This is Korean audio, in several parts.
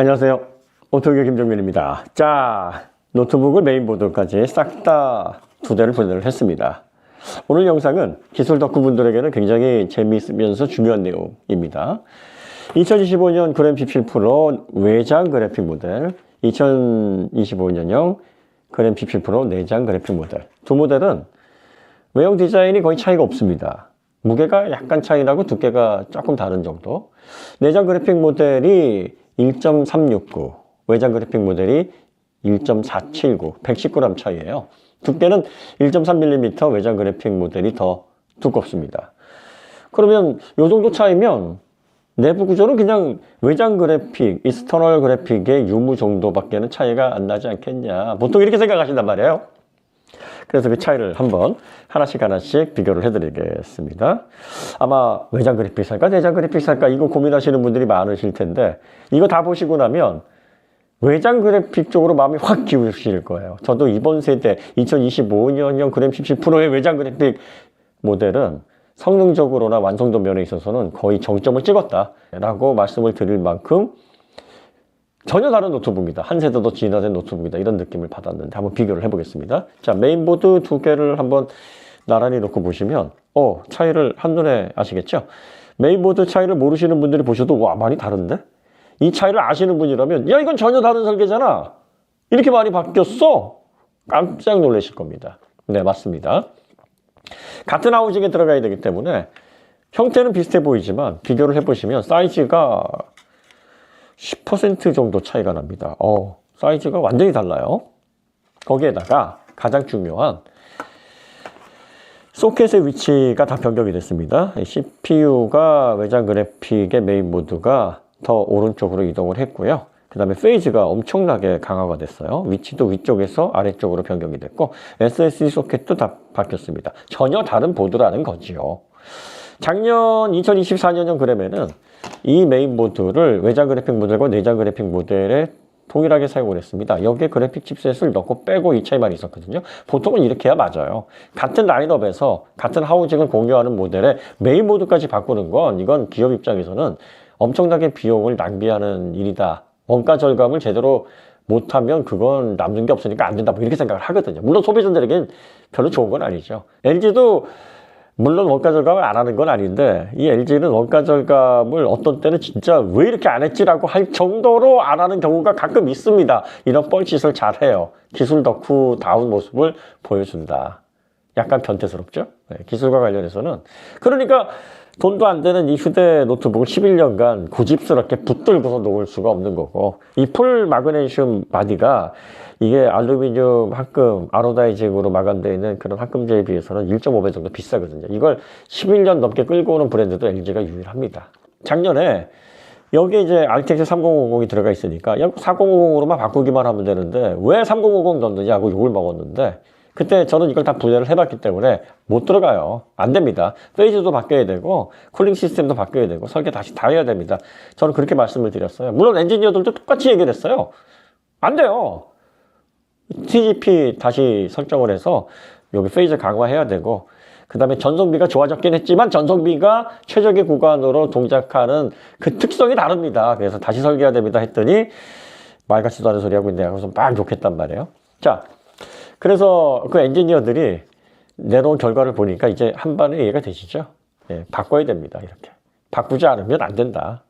안녕하세요. 오토기의 김정민입니다. 자, 노트북을 메인보드까지 싹 다 두 대를 분해를 했습니다. 오늘 영상은 기술 덕후분들에게는 굉장히 재미있으면서 중요한 내용입니다. 2025년 그램17 프로 외장 그래픽 모델, 2025년형 그램17 프로 내장 그래픽 모델. 두 모델은 외형 디자인이 거의 차이가 없습니다. 무게가 약간 차이 나고 두께가 조금 다른 정도. 내장 그래픽 모델이 1.369, 외장 그래픽 모델이 1.479, 119g 차이예요. 두께는 1.3mm 외장 그래픽 모델이 더 두껍습니다. 그러면 이 정도 차이면 내부 구조는 그냥 외장 그래픽, 익스터널 그래픽의 유무 정도밖에는 차이가 안 나지 않겠냐. 보통 이렇게 생각하신단 말이에요. 그래서 그 차이를 한번 하나씩 비교를 해드리겠습니다. 아마 외장 그래픽 살까, 내장 그래픽 살까 이거 고민하시는 분들이 많으실 텐데 이거 다 보시고 나면 외장 그래픽 쪽으로 마음이 확 기우실 거예요. 저도 이번 세대 2025년형 그램17 프로의 외장 그래픽 모델은 성능적으로나 완성도 면에 있어서는 거의 정점을 찍었다라고 말씀을 드릴 만큼 전혀 다른 노트북입니다. 한 세대 더 진화된 노트북이다. 이런 느낌을 받았는데 한번 비교를 해보겠습니다. 자, 메인보드 두 개를 한번 나란히 놓고 보시면 차이를 한눈에 아시겠죠? 메인보드 차이를 모르시는 분들이 보셔도 와, 많이 다른데? 이 차이를 아시는 분이라면 야, 이건 전혀 다른 설계잖아. 이렇게 많이 바뀌었어? 깜짝 놀라실 겁니다. 네, 맞습니다. 같은 하우징에 들어가야 되기 때문에 형태는 비슷해 보이지만 비교를 해보시면 사이즈가 10% 정도 차이가 납니다. 사이즈가 완전히 달라요. 거기에다가 가장 중요한 소켓의 위치가 다 변경이 됐습니다. CPU가 외장 그래픽의 메인보드가 더 오른쪽으로 이동을 했고요. 그 다음에 페이즈가 엄청나게 강화가 됐어요. 위치도 위쪽에서 아래쪽으로 변경이 됐고 SSD 소켓도 다 바뀌었습니다. 전혀 다른 보드라는 거지요. 작년 2024년형 그램에는 이 메인보드를 외장 그래픽 모델과 내장 그래픽 모델에 동일하게 사용을 했습니다. 여기에 그래픽 칩셋을 넣고 빼고 이 차이만 있었거든요. 보통은 이렇게 해야 맞아요. 같은 라인업에서 같은 하우징을 공유하는 모델에 메인보드까지 바꾸는 건 이건 기업 입장에서는 엄청나게 비용을 낭비하는 일이다. 원가 절감을 제대로 못하면 그건 남는 게 없으니까 안 된다. 뭐 이렇게 생각을 하거든요. 물론 소비자들에겐 별로 좋은 건 아니죠. LG도 물론 원가 절감을 안 하는 건 아닌데 이 LG는 원가 절감을 어떤 때는 진짜 왜 이렇게 안 했지라고 할 정도로 안 하는 경우가 가끔 있습니다. 이런 뻘짓을 잘 해요. 기술 덕후다운 모습을 보여준다. 약간 변태스럽죠? 네, 기술과 관련해서는. 그러니까 돈도 안 되는 이 휴대 노트북을 11년간 고집스럽게 붙들고서 놓을 수가 없는 거고 이 풀 마그네슘 바디가 이게 알루미늄 합금, 아노다이징으로 마감되어 있는 그런 합금제에 비해서는 1.5배 정도 비싸거든요. 이걸 11년 넘게 끌고 오는 브랜드도 LG가 유일합니다. 작년에 여기에 이제 RTX 3050이 들어가 있으니까 4050으로만 바꾸기만 하면 되는데 왜 3050 넣느냐고 욕을 먹었는데 그때 저는 이걸 다 분해를 해봤기 때문에 못 들어가요. 안 됩니다. 페이즈도 바뀌어야 되고 쿨링 시스템도 바뀌어야 되고 설계 다시 다 해야 됩니다. 저는 그렇게 말씀을 드렸어요. 물론 엔지니어들도 똑같이 얘기를 했어요. 안 돼요. TGP 다시 설정을 해서 여기 페이즈 강화해야 되고 그 다음에 전송비가 좋아졌긴 했지만 전송비가 최적의 구간으로 동작하는 그 특성이 다릅니다. 그래서 다시 설계해야 됩니다 했더니 말 같지도 않은 소리 하고 있네 하고서 막 욕했단 말이에요. 자, 그래서 그 엔지니어들이 내놓은 결과를 보니까 이제 한 번에 이해가 되시죠? 예, 바꿔야 됩니다. 이렇게 바꾸지 않으면 안 된다.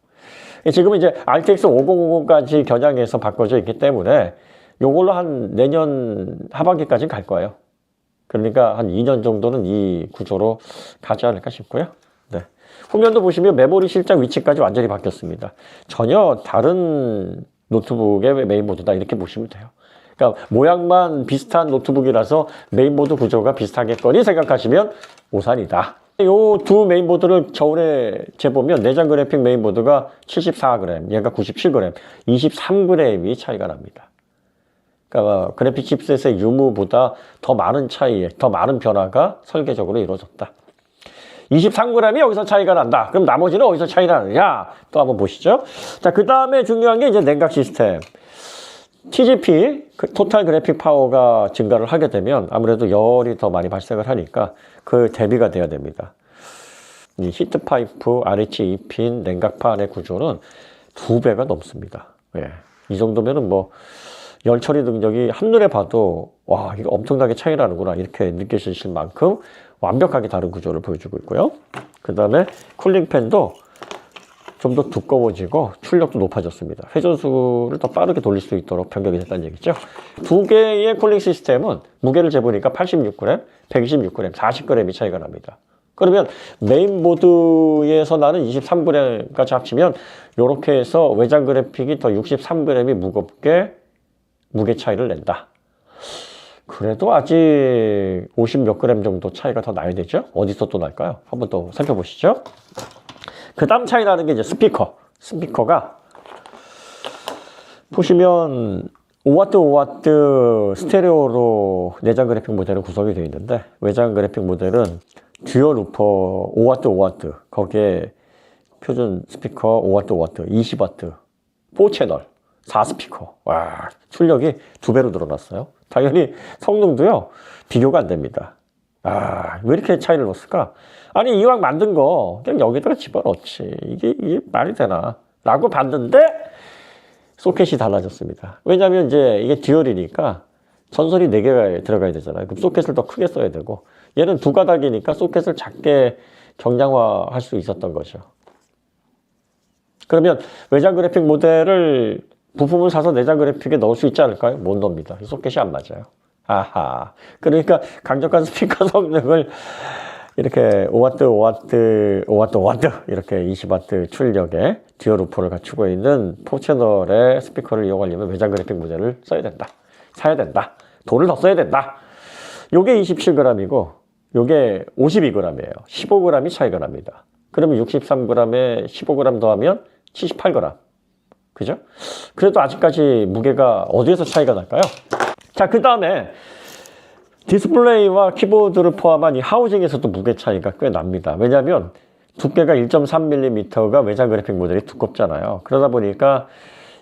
지금은 이제 RTX 5050까지 겨냥해서 바꿔져 있기 때문에 요걸로 한 내년 하반기까지 갈 거예요. 그러니까 한 2년 정도는 이 구조로 가지 않을까 싶고요. 네. 후면도 보시면 메모리 실장 위치까지 완전히 바뀌었습니다. 전혀 다른 노트북의 메인보드다 이렇게 보시면 돼요. 그러니까 모양만 비슷한 노트북이라서 메인보드 구조가 비슷하겠거니 생각하시면 오산이다. 이 두 메인보드를 저울에 재보면 내장 그래픽 메인보드가 74g, 얘가 97g, 23g이 차이가 납니다. 그러니까 그래픽 칩셋의 유무보다 더 많은 차이에, 더 많은 변화가 설계적으로 이루어졌다. 23g이 여기서 차이가 난다. 그럼 나머지는 어디서 차이가 나느냐? 또 한번 보시죠. 자, 그 다음에 중요한 게 이제 냉각 시스템. TGP, 토탈 그래픽 파워가 증가를 하게 되면 아무래도 열이 더 많이 발생을 하니까 그 대비가 돼야 됩니다. 이 히트 파이프, RH2핀 냉각판의 구조는 2배가 넘습니다. 예. 이 정도면은 뭐 열 처리 능력이 한눈에 봐도 와, 이거 엄청나게 차이 나는구나 이렇게 느끼실 만큼 완벽하게 다른 구조를 보여주고 있고요. 그 다음에 쿨링팬도 좀 더 두꺼워지고 출력도 높아졌습니다. 회전수를 더 빠르게 돌릴 수 있도록 변경이 됐다는 얘기죠. 두 개의 쿨링 시스템은 무게를 재보니까 86g, 126g, 40g이 차이가 납니다. 그러면 메인보드에서 나는 23g까지 합치면 이렇게 해서 외장 그래픽이 더 63g이 무겁게 무게 차이를 낸다. 그래도 아직 50 몇 그램 정도 차이가 더 나야 되죠? 어디서 또 날까요? 한번 또 살펴보시죠. 그 다음 차이 나는 게 이제 스피커. 스피커가 보시면 5W 5W 스테레오로 내장 그래픽 모델은 구성이 되어 있는데 외장 그래픽 모델은 듀얼 우퍼 5W 5W 거기에 표준 스피커 5W 5W 20W 4채널 4스피커. 와, 출력이 2배로 늘어났어요. 당연히 성능도요 비교가 안 됩니다. 아, 왜 이렇게 차이를 넣었을까? 아니, 이왕 만든 거 그냥 여기다가 집어넣지. 이게 말이 되나? 라고 봤는데 소켓이 달라졌습니다. 왜냐면 이제 이게 듀얼이니까 전선이 4개가 들어가야 되잖아요. 그럼 소켓을 더 크게 써야 되고 얘는 2가닥이니까 소켓을 작게 경량화할 수 있었던 거죠. 그러면 외장 그래픽 모델을 부품을 사서 내장 그래픽에 넣을 수 있지 않을까요? 못 넣습니다. 소켓이 안 맞아요. 아하. 그러니까 강력한 스피커 성능을 이렇게 5W, 5W, 5W, 5W 이렇게 20W 출력의 듀얼 우퍼를 갖추고 있는 4채널의 스피커를 이용하려면 외장 그래픽 모델을 써야 된다. 사야 된다. 돈을 더 써야 된다. 요게 27g이고 요게 52g이에요. 15g이 차이가 납니다. 그러면 63g에 15g 더하면 78g. 그죠? 그래도 아직까지 무게가 어디에서 차이가 날까요? 자, 그 다음에 디스플레이와 키보드를 포함한 이 하우징에서도 무게 차이가 꽤 납니다. 왜냐하면 두께가 1.3mm가 외장 그래픽 모델이 두껍잖아요. 그러다 보니까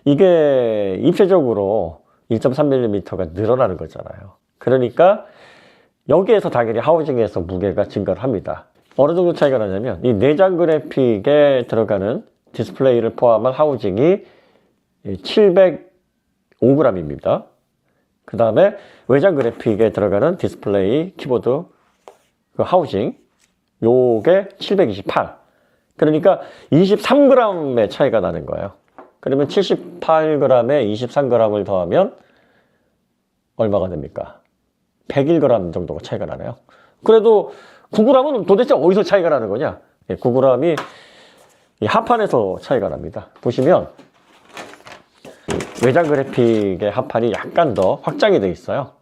이게 입체적으로 1.3mm가 늘어나는 거잖아요. 그러니까 여기에서 당연히 하우징에서 무게가 증가를 합니다. 어느 정도 차이가 나냐면 이 내장 그래픽에 들어가는 디스플레이를 포함한 하우징이 705g입니다. 그 다음에 외장 그래픽에 들어가는 디스플레이, 키보드, 그 하우징 요게 728. 그러니까 23g의 차이가 나는 거예요. 그러면 78g에 23g을 더하면 얼마가 됩니까? 101g 정도가 차이가 나네요. 그래도 9g은 도대체 어디서 차이가 나는 거냐? 9g이 이 합판에서 차이가 납니다. 보시면 외장 그래픽의 합판이 약간 더 확장이 되어 있어요.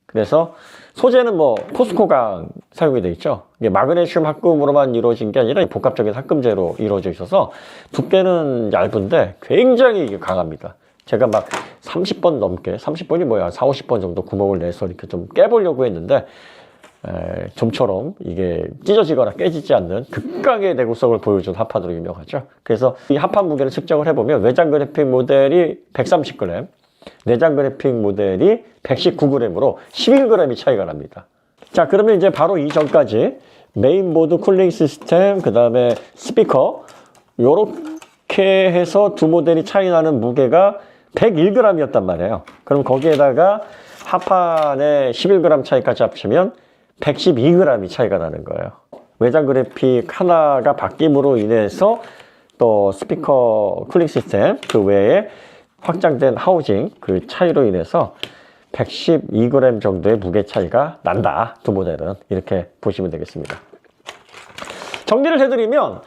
그래서 소재는 뭐 포스코강 사용이 되어 있죠. 이게 마그네슘 합금으로만 이루어진 게 아니라 복합적인 합금재로 이루어져 있어서 두께는 얇은데 굉장히 강합니다. 제가 막 30번 넘게, 30번이 뭐야, 4, 50번 정도 구멍을 내서 이렇게 좀 깨보려고 했는데 좀처럼 이게 찢어지거나 깨지지 않는 극강의 내구성을 보여준 합판으로 유명하죠. 그래서 이 합판 무게를 측정을 해보면 외장 그래픽 모델이 130g, 내장 그래픽 모델이 119g으로 11g이 차이가 납니다. 자, 그러면 이제 바로 이전까지 메인보드 쿨링 시스템, 그 다음에 스피커 요렇게 해서 두 모델이 차이 나는 무게가 101g이었단 말이에요. 그럼 거기에다가 합판의 11g 차이까지 합치면 112g이 차이가 나는 거예요. 외장 그래픽 하나가 바뀜으로 인해서 또 스피커 쿨링 시스템 그 외에 확장된 하우징 그 차이로 인해서 112g 정도의 무게 차이가 난다. 두 모델은 이렇게 보시면 되겠습니다. 정리를 해드리면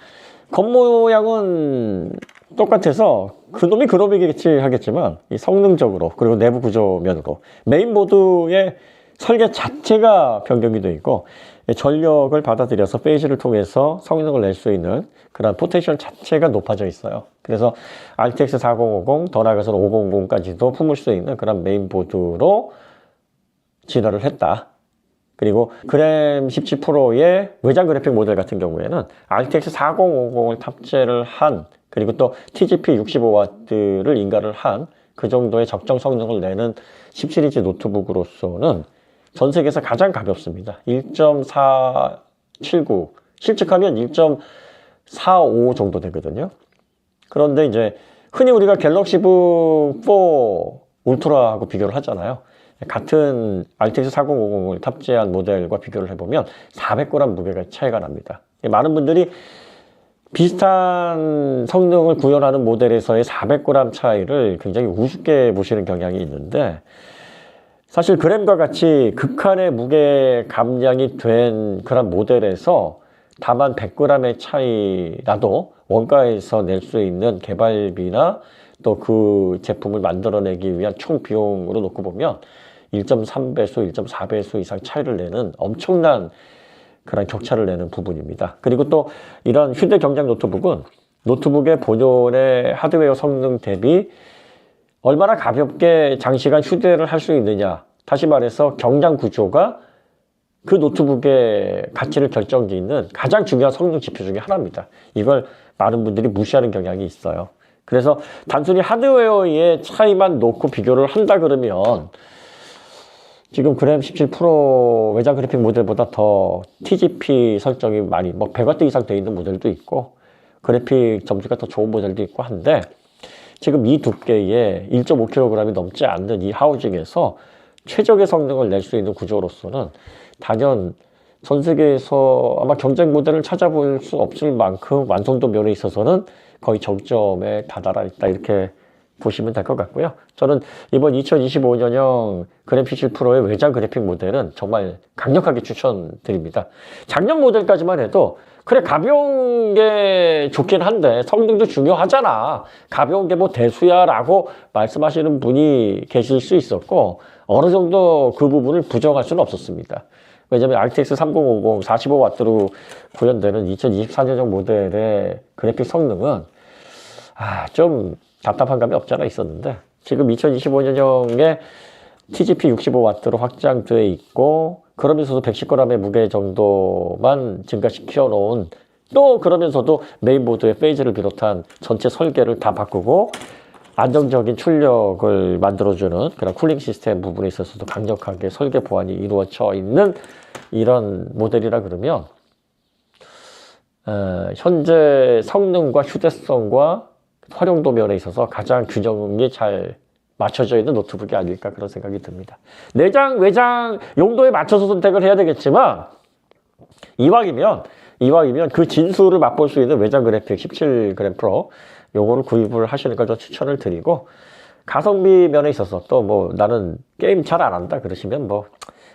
겉모양은 똑같아서 그놈이 그놈이겠지 하겠지만 이 성능적으로 그리고 내부 구조면으로 메인보드의 설계 자체가 변경이 되어 있고 전력을 받아들여서 페이지를 통해서 성능을 낼 수 있는 그런 포텐셜 자체가 높아져 있어요. 그래서 RTX 4050, 더 나아가서는 500까지도 품을 수 있는 그런 메인보드로 진화를 했다. 그리고 그램 17 프로의 외장 그래픽 모델 같은 경우에는 RTX 4050을 탑재를 한 그리고 또 TGP 65W를 인가를 한 그 정도의 적정 성능을 내는 17인치 노트북으로서는 전 세계에서 가장 가볍습니다. 1.479 실측하면 1.45 정도 되거든요. 그런데 이제 흔히 우리가 갤럭시 북 4 울트라하고 비교를 하잖아요. 같은 RTX 4050을 탑재한 모델과 비교를 해보면 400g 무게가 차이가 납니다. 많은 분들이 비슷한 성능을 구현하는 모델에서의 400g 차이를 굉장히 우습게 보시는 경향이 있는데, 사실 그램과 같이 극한의 무게 감량이 된 그런 모델에서 다만 100g의 차이 나도 원가에서 낼 수 있는 개발비나 또 그 제품을 만들어내기 위한 총 비용으로 놓고 보면 1.3배수, 1.4배수 이상 차이를 내는 엄청난 그런 격차를 내는 부분입니다. 그리고 또 이런 휴대 경작 노트북은 노트북의 본연의 하드웨어 성능 대비 얼마나 가볍게 장시간 휴대를 할 수 있느냐, 다시 말해서 경장 구조가 그 노트북의 가치를 결정짓는 가장 중요한 성능 지표 중에 하나입니다. 이걸 많은 분들이 무시하는 경향이 있어요. 그래서 단순히 하드웨어의 차이만 놓고 비교를 한다 그러면 지금 그램 17 프로 외장 그래픽 모델보다 더 TGP 설정이 많이 100W 이상 되어 있는 모델도 있고 그래픽 점수가 더 좋은 모델도 있고 한데, 지금 이 두께에 1.5kg이 넘지 않는 이 하우징에서 최적의 성능을 낼 수 있는 구조로서는 단연 전 세계에서 아마 경쟁 모델을 찾아볼 수 없을 만큼 완성도 면에 있어서는 거의 정점에 다다라 있다, 이렇게 보시면 될 것 같고요. 저는 이번 2025년형 그램 17 프로의 외장 그래픽 모델은 정말 강력하게 추천드립니다. 작년 모델까지만 해도 그래 가벼운 게 좋긴 한데 성능도 중요하잖아, 가벼운 게 뭐 대수야 라고 말씀하시는 분이 계실 수 있었고, 어느 정도 그 부분을 부정할 수는 없었습니다. 왜냐면 RTX 3050 45W로 구현되는 2024년형 모델의 그래픽 성능은 좀 답답한 감이 없지 않아 있었는데, 지금 2025년형에 TGP 65W로 확장되어 있고 그러면서도 110g의 무게 정도만 증가시켜 놓은, 또 그러면서도 메인보드의 페이즈를 비롯한 전체 설계를 다 바꾸고 안정적인 출력을 만들어주는 그런 쿨링 시스템 부분에 있어서도 강력하게 설계 보완이 이루어져 있는 이런 모델이라 그러면 현재 성능과 휴대성과 활용도 면에 있어서 가장 균형이 잘 맞춰져 있는 노트북이 아닐까, 그런 생각이 듭니다. 내장, 외장 용도에 맞춰서 선택을 해야 되겠지만 이왕이면 그 진수를 맛볼 수 있는 외장 그래픽 17g 프로 요거를 구입을 하시는 걸 저 추천을 드리고, 가성비 면에 있어서 또 뭐 나는 게임 잘 안 한다 그러시면 뭐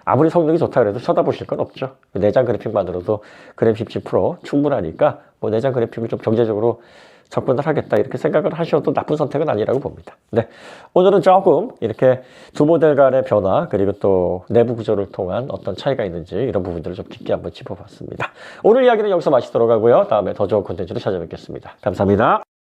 아무리 성능이 좋다 그래도 쳐다보실 건 없죠. 내장 그래픽만으로도 그램 17 프로 충분하니까 뭐 내장 그래픽을 좀 경제적으로 접근을 하겠다, 이렇게 생각을 하셔도 나쁜 선택은 아니라고 봅니다. 네, 오늘은 조금 이렇게 두 모델 간의 변화, 그리고 또 내부 구조를 통한 어떤 차이가 있는지 이런 부분들을 좀 깊게 한번 짚어봤습니다. 오늘 이야기는 여기서 마치도록 하고요. 다음에 더 좋은 콘텐츠로 찾아뵙겠습니다. 감사합니다.